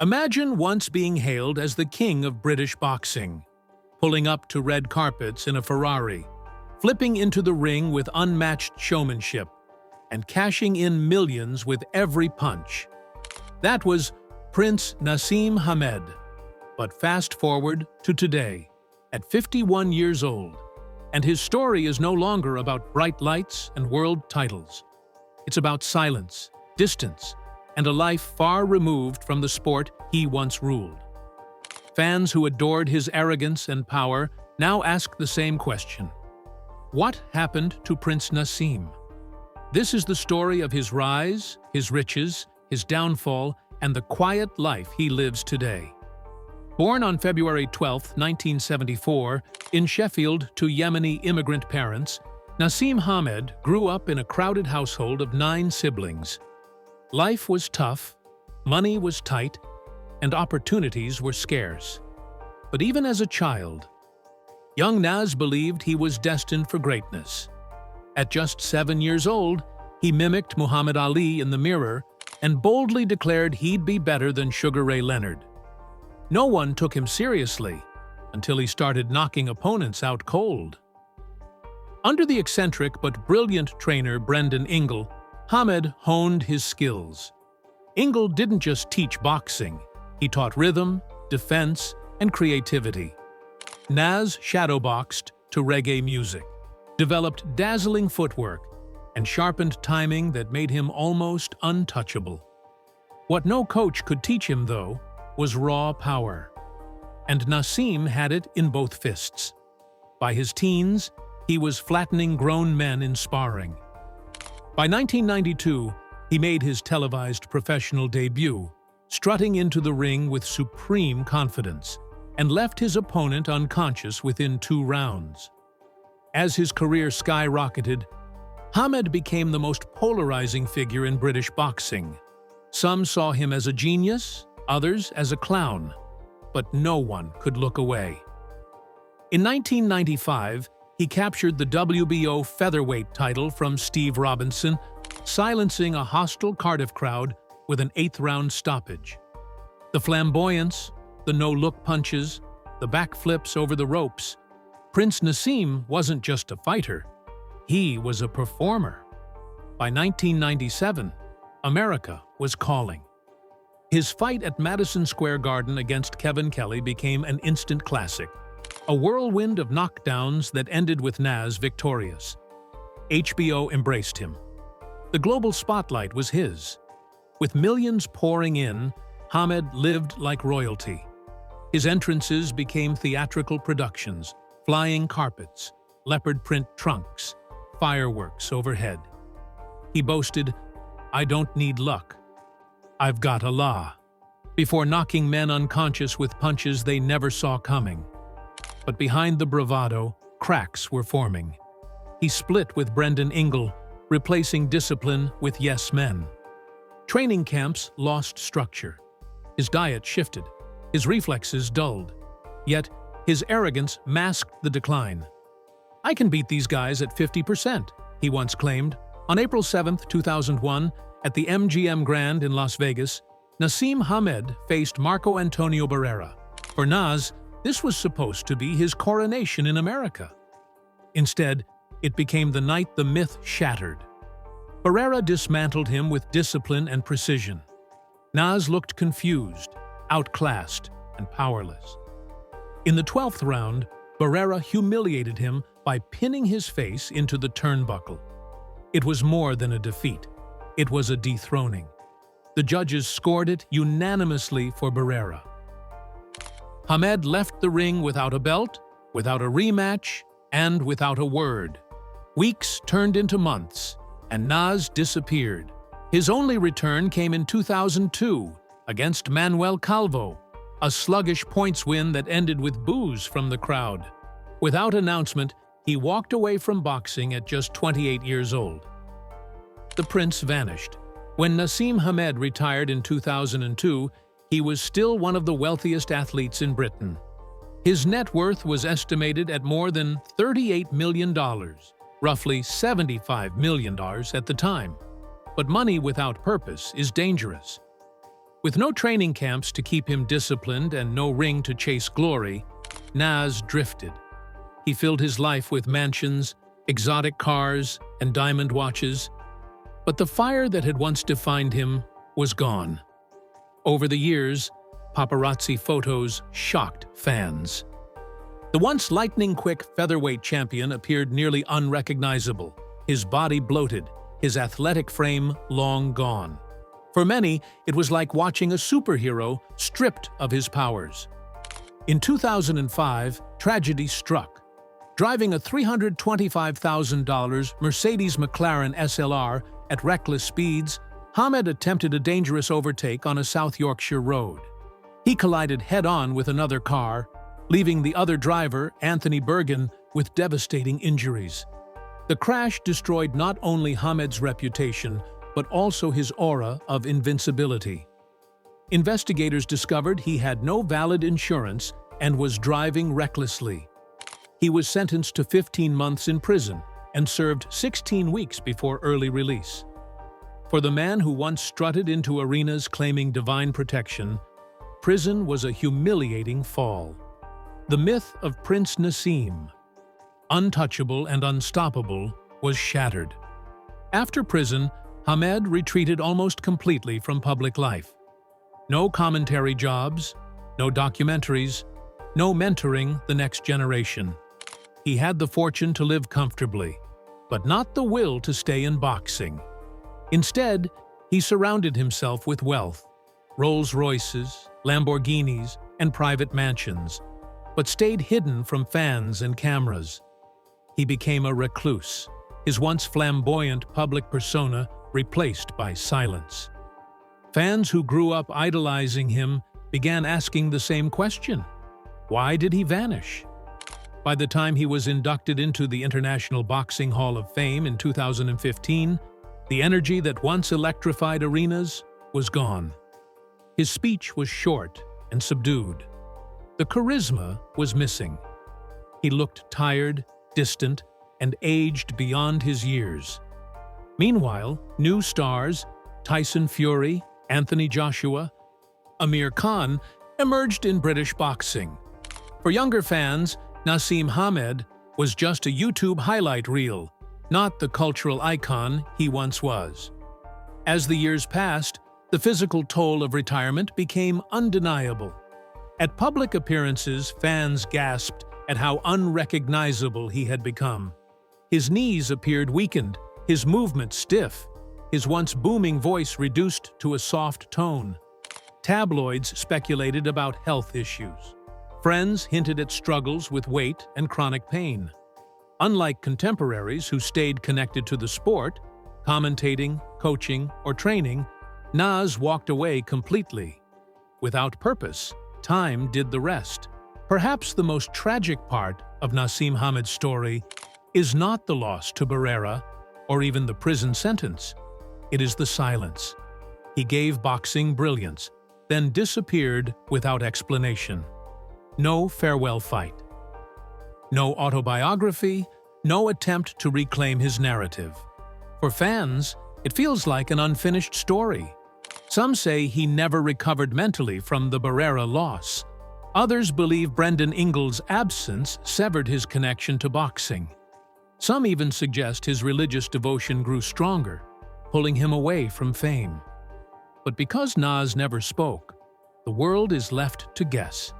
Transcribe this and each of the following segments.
Imagine once being hailed as the king of British boxing, pulling up to red carpets in a Ferrari, flipping into the ring with unmatched showmanship, and cashing in millions with every punch. That was Prince Naseem Hamed. But fast forward to today, at 51 years old, and his story is no longer about bright lights and world titles. It's about silence, distance, and a life far removed from the sport he once ruled. Fans who adored his arrogance and power now ask the same question. What happened to Prince Naseem? This is the story of his rise, his riches, his downfall, and the quiet life he lives today. Born on February 12, 1974, in Sheffield to Yemeni immigrant parents, Naseem Hamed grew up in a crowded household of 9 siblings. Life was tough, money was tight, and opportunities were scarce. But even as a child, young Naz believed he was destined for greatness. At just 7 years old, he mimicked Muhammad Ali in the mirror and boldly declared he'd be better than Sugar Ray Leonard. No one took him seriously until he started knocking opponents out cold. Under the eccentric but brilliant trainer Brendan Ingle, Hamed honed his skills. Ingle didn't just teach boxing, he taught rhythm, defense, and creativity. Naz shadowboxed to reggae music, developed dazzling footwork, and sharpened timing that made him almost untouchable. What no coach could teach him, though, was raw power. And Naseem had it in both fists. By his teens, he was flattening grown men in sparring. By 1992, he made his televised professional debut, strutting into the ring with supreme confidence, and left his opponent unconscious within 2 rounds. As his career skyrocketed, Hamed became the most polarizing figure in British boxing. Some saw him as a genius, others as a clown, but no one could look away. In 1995, he captured the WBO featherweight title from Steve Robinson, silencing a hostile Cardiff crowd with an 8th-round stoppage. The flamboyance, the no-look punches, the backflips over the ropes. Prince Naseem wasn't just a fighter, he was a performer. By 1997, America was calling. His fight at Madison Square Garden against Kevin Kelly became an instant classic, a whirlwind of knockdowns that ended with Naz victorious. HBO embraced him. The global spotlight was his. With millions pouring in, Hamed lived like royalty. His entrances became theatrical productions, flying carpets, leopard print trunks, fireworks overhead. He boasted, "I don't need luck. I've got Allah," before knocking men unconscious with punches they never saw coming. But behind the bravado, cracks were forming. He split with Brendan Ingle, replacing discipline with yes men. Training camps lost structure. His diet shifted, his reflexes dulled. Yet, his arrogance masked the decline. "I can beat these guys at 50%, he once claimed. On April 7, 2001, at the MGM Grand in Las Vegas, Naseem Hamed faced Marco Antonio Barrera. For Naz, this was supposed to be his coronation in America. Instead, it became the night the myth shattered. Barrera dismantled him with discipline and precision. Naz looked confused, outclassed, and powerless. In the 12th round, Barrera humiliated him by pinning his face into the turnbuckle. It was more than a defeat. It was a dethroning. The judges scored it unanimously for Barrera. Hamed left the ring without a belt, without a rematch, and without a word. Weeks turned into months, and Naz disappeared. His only return came in 2002 against Manuel Calvo, a sluggish points win that ended with boos from the crowd. Without announcement, he walked away from boxing at just 28 years old. The prince vanished. When Naseem Hamed retired in 2002, he was still one of the wealthiest athletes in Britain. His net worth was estimated at more than $38 million, roughly $75 million at the time. But money without purpose is dangerous. With no training camps to keep him disciplined and no ring to chase glory, Nas drifted. He filled his life with mansions, exotic cars, and diamond watches, but the fire that had once defined him was gone. Over the years, paparazzi photos shocked fans. The once lightning-quick featherweight champion appeared nearly unrecognizable, his body bloated, his athletic frame long gone. For many, it was like watching a superhero stripped of his powers. In 2005, tragedy struck. Driving a $325,000 Mercedes McLaren SLR at reckless speeds, Hamed attempted a dangerous overtake on a South Yorkshire road. He collided head-on with another car, leaving the other driver, Anthony Bergen, with devastating injuries. The crash destroyed not only Hamed's reputation, but also his aura of invincibility. Investigators discovered he had no valid insurance and was driving recklessly. He was sentenced to 15 months in prison and served 16 weeks before early release. For the man who once strutted into arenas claiming divine protection, prison was a humiliating fall. The myth of Prince Naseem, untouchable and unstoppable, was shattered. After prison, Hamed retreated almost completely from public life. No commentary jobs, no documentaries, no mentoring the next generation. He had the fortune to live comfortably, but not the will to stay in boxing. Instead, he surrounded himself with wealth, Rolls-Royces, Lamborghinis, and private mansions, but stayed hidden from fans and cameras. He became a recluse, his once flamboyant public persona replaced by silence. Fans who grew up idolizing him began asking the same question: why did he vanish? By the time he was inducted into the International Boxing Hall of Fame in 2015, the energy that once electrified arenas was gone. His speech was short and subdued. The charisma was missing. He looked tired, distant, and aged beyond his years. Meanwhile, new stars, Tyson Fury, Anthony Joshua, Amir Khan, emerged in British boxing. For younger fans, Naseem Hamed was just a YouTube highlight reel, not the cultural icon he once was. As the years passed, the physical toll of retirement became undeniable. At public appearances, fans gasped at how unrecognizable he had become. His knees appeared weakened, his movement stiff, his once booming voice reduced to a soft tone. Tabloids speculated about health issues. Friends hinted at struggles with weight and chronic pain. Unlike contemporaries who stayed connected to the sport, commentating, coaching, or training, Nas walked away completely. Without purpose, time did the rest. Perhaps the most tragic part of Naseem Hamed's story is not the loss to Barrera or even the prison sentence. It is the silence. He gave boxing brilliance, then disappeared without explanation. No farewell fight. No autobiography, no attempt to reclaim his narrative. For fans, it feels like an unfinished story. Some say he never recovered mentally from the Barrera loss. Others believe Brendan Ingle's absence severed his connection to boxing. Some even suggest his religious devotion grew stronger, pulling him away from fame. But because Nas never spoke, the world is left to guess.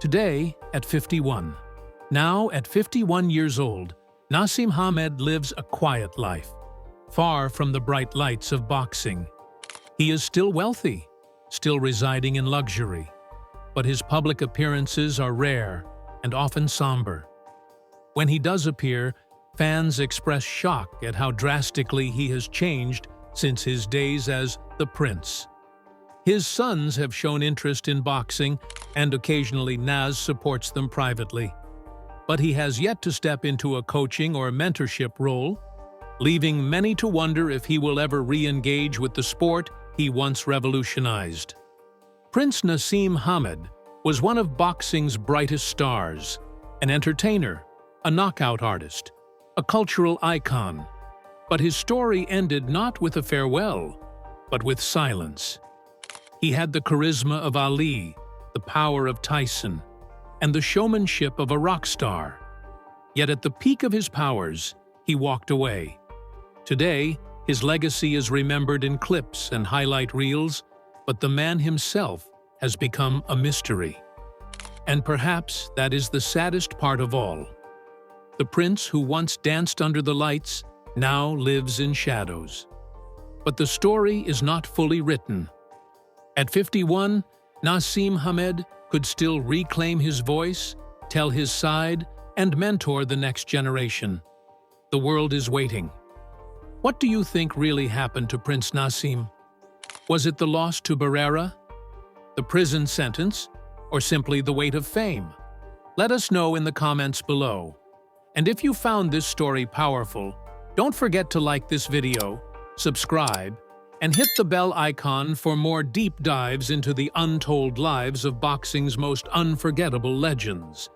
Today, at 51. Now, at 51 years old, Naseem Hamed lives a quiet life, far from the bright lights of boxing. He is still wealthy, still residing in luxury, but his public appearances are rare and often somber. When he does appear, fans express shock at how drastically he has changed since his days as the Prince. His sons have shown interest in boxing, and occasionally Nas supports them privately. But he has yet to step into a coaching or mentorship role, leaving many to wonder if he will ever re-engage with the sport he once revolutionized. Prince Naseem Hamed was one of boxing's brightest stars, an entertainer, a knockout artist, a cultural icon. But his story ended not with a farewell, but with silence. He had the charisma of Ali, the power of Tyson, and the showmanship of a rock star. Yet at the peak of his powers, he walked away. Today, his legacy is remembered in clips and highlight reels, but the man himself has become a mystery. And perhaps that is the saddest part of all. The prince who once danced under the lights now lives in shadows. But the story is not fully written. At 51, Naseem Hamed could still reclaim his voice, tell his side, and mentor the next generation. The world is waiting. What do you think really happened to Prince Naseem? Was it the loss to Barrera, the prison sentence, or simply the weight of fame? Let us know in the comments below. And if you found this story powerful, don't forget to like this video, subscribe, and hit the bell icon for more deep dives into the untold lives of boxing's most unforgettable legends.